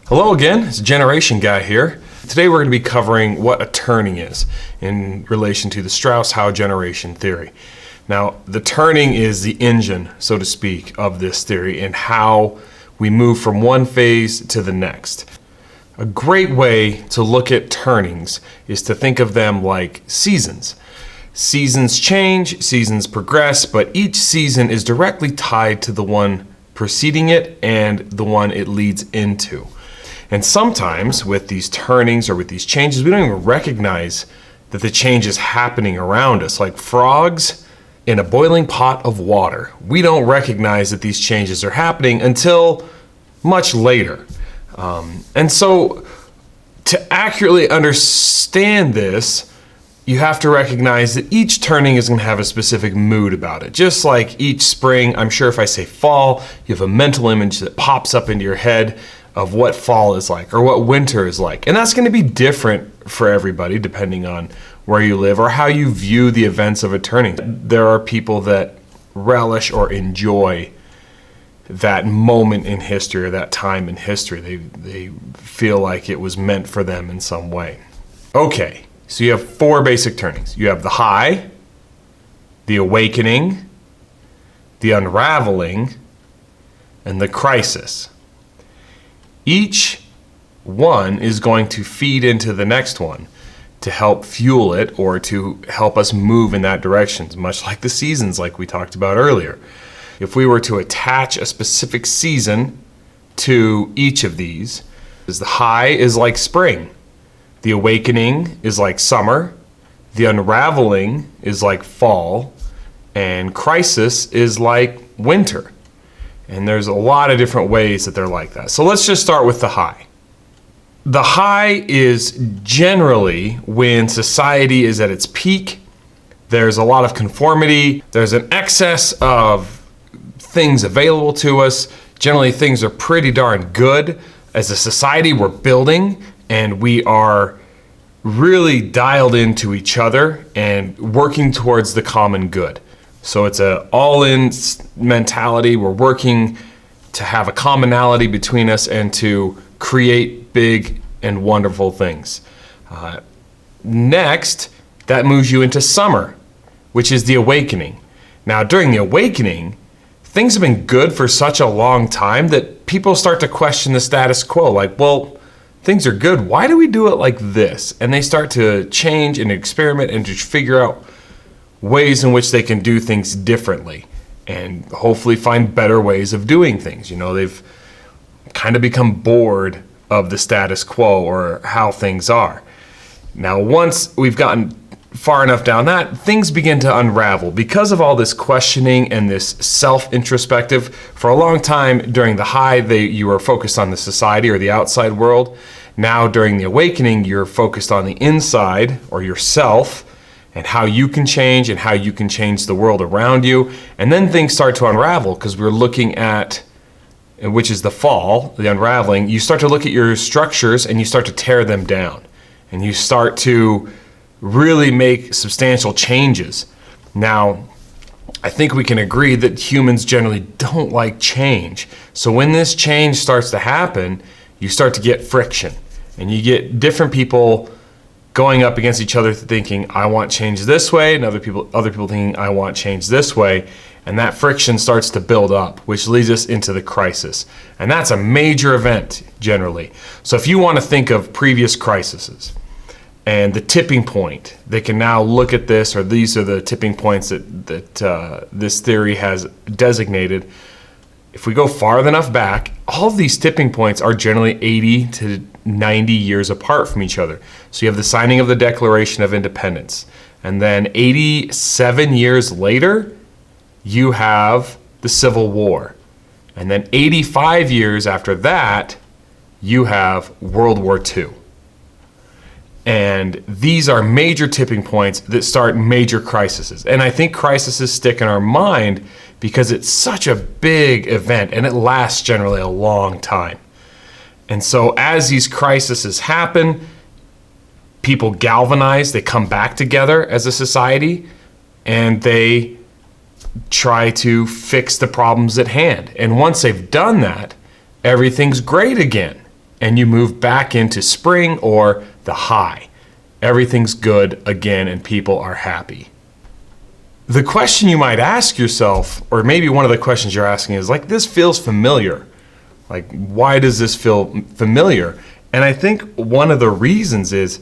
Hello again, it's Generation Guy here. Today we're going to be covering what a turning is in relation to the Strauss-Howe generation theory. Now, the turning is the engine, so to speak, of this theory and how we move from one phase to the next. A great way to look at turnings is to think of them like seasons. Seasons change, seasons progress, but each season is directly tied to the one preceding it and the one it leads into. And sometimes with these turnings or with these changes, we don't even recognize that the change is happening around us. Like frogs in a boiling pot of water. We don't recognize that these changes are happening until much later. And so to accurately understand this, you have to recognize that each turning is going to have a specific mood about it. Just like each spring, I'm sure if I say fall, you have a mental image that pops up into your head of what fall is like or what winter is like. And that's going to be different for everybody depending on where you live or how you view the events of a turning. There are people that relish or enjoy that moment in history or that time in history. They feel like it was meant for them in some way. Okay, so you have four basic turnings. You have the high, the awakening, the unraveling, and the crisis. Each one is going to feed into the next one to help fuel it or to help us move in that direction, much like the seasons like we talked about earlier. If we were to attach a specific season to each of these, the high is like spring, the awakening is like summer, the unraveling is like fall, and crisis is like winter. And there's a lot of different ways that they're like that. So let's just start with the high. The high is generally when society is at its peak. There's a lot of conformity. There's an excess of things available to us. Generally, things are pretty darn good. As a society, we're building and we are really dialed into each other and working towards the common good. So it's an all-in mentality. We're working to have a commonality between us and to create big and wonderful things. Next, that moves you into summer, which is the awakening. Now, during the awakening, things have been good for such a long time that people start to question the status quo. Like, well, things are good. Why do we do it like this? And they start to change and experiment and to figure out ways in which they can do things differently and hopefully find better ways of doing things. You know, they've kind of become bored of the status quo or how things are. Now, once we've gotten far enough down that, things begin to unravel. Because of all this questioning and this self-introspective, for a long time during the high, you were focused on the society or the outside world. Now, during the awakening, you're focused on the inside or yourself and how you can change and how you can change the world around you. And then things start to unravel because we're looking at, which is the fall, the unraveling. You start to look at your structures and you start to tear them down. And you start to really make substantial changes. Now, I think we can agree that humans generally don't like change. So when this change starts to happen, you start to get friction. And you get different people going up against each other thinking, I want change this way, and other people thinking, I want change this way. And that friction starts to build up, which leads us into the crisis. And that's a major event, generally. So if you want to think of previous crises and the tipping point, they can now look at this, or these are the tipping points that this theory has designated. If we go far enough back, all of these tipping points are generally 80 to 90 years apart from each other. So you have the signing of the Declaration of Independence. And then 87 years later, you have the Civil War. And then 85 years after that, you have World War II. And these are major tipping points that start major crises. And I think crises stick in our mind because it's such a big event and it lasts generally a long time. And so as these crises happen, people galvanize, they come back together as a society, and they try to fix the problems at hand. And once they've done that, everything's great again. and you move back into spring or the high. Everything's good again and people are happy. The question you might ask yourself, or maybe one of the questions you're asking is like, this feels familiar. Like, why does this feel familiar? And I think one of the reasons is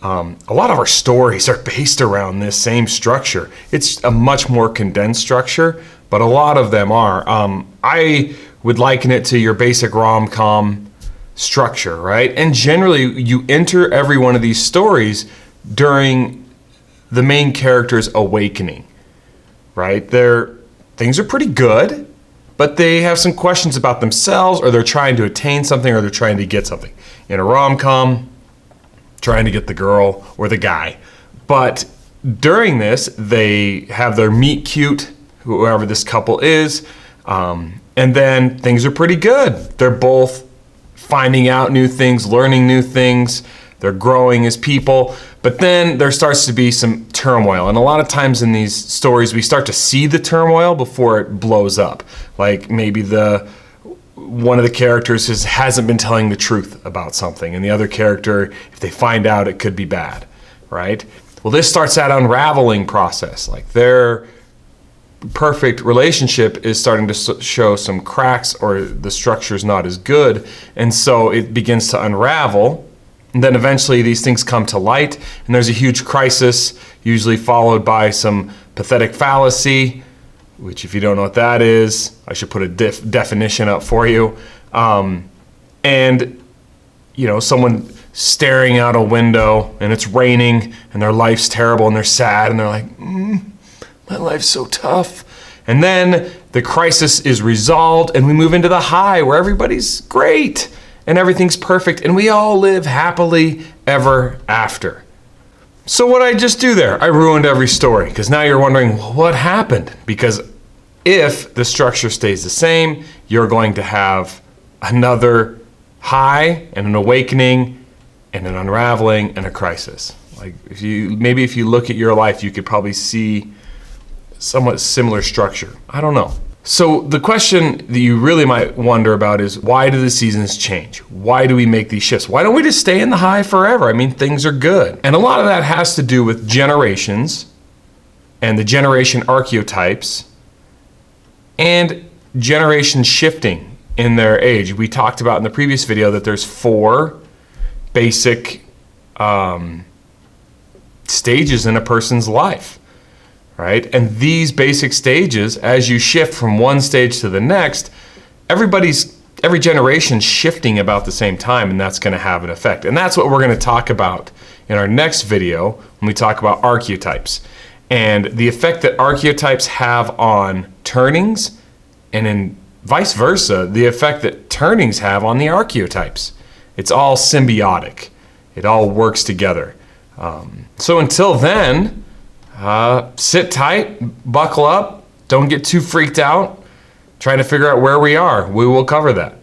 a lot of our stories are based around this same structure. It's a much more condensed structure, but a lot of them are. I would liken it to your basic rom-com structure, right? And generally, you enter every one of these stories during the main character's awakening, right? Things are pretty good, but they have some questions about themselves, or they're trying to attain something, or they're trying to get something. In a rom-com, trying to get the girl or the guy. But during this, they have their meet cute, whoever this couple is, and then things are pretty good. They're both finding out new things, learning new things, they're growing as people, but then there starts to be some turmoil. And a lot of times in these stories, we start to see the turmoil before it blows up. Like maybe one of the characters hasn't been telling the truth about something, and the other character, if they find out, it could be bad, right? Well, this starts that unraveling process. Like their perfect relationship is starting to show some cracks, or the structure's not as good, and so it begins to unravel. And then eventually these things come to light, and there's a huge crisis, usually followed by some pathetic fallacy, which if you don't know what that is, I should put a definition up for you. And, you know, someone staring out a window and it's raining and their life's terrible and they're sad and they're like, my life's so tough. And then the crisis is resolved and we move into the high where everybody's great and everything's perfect and we all live happily ever after. So what did I just do there? I ruined every story, because now you're wondering, well, what happened? Because if the structure stays the same, you're going to have another high and an awakening and an unraveling and a crisis. Like if you look at your life, you could probably see somewhat similar structure. I don't know. So the question that you really might wonder about is, why do the seasons change? Why do we make these shifts? Why don't we just stay in the high forever? I mean, things are good. And a lot of that has to do with generations and the generation archetypes and generations shifting in their age. We talked about in the previous video that there's 4 basic stages in a person's life. Right? And these basic stages, as you shift from one stage to the next, every generation's shifting about the same time, and that's going to have an effect. And that's what we're going to talk about in our next video when we talk about archetypes and the effect that archetypes have on turnings, and in vice versa, the effect that turnings have on the archetypes. It's all symbiotic. It all works together. So until then, sit tight, buckle up, don't get too freaked out, trying to figure out where we are. We will cover that.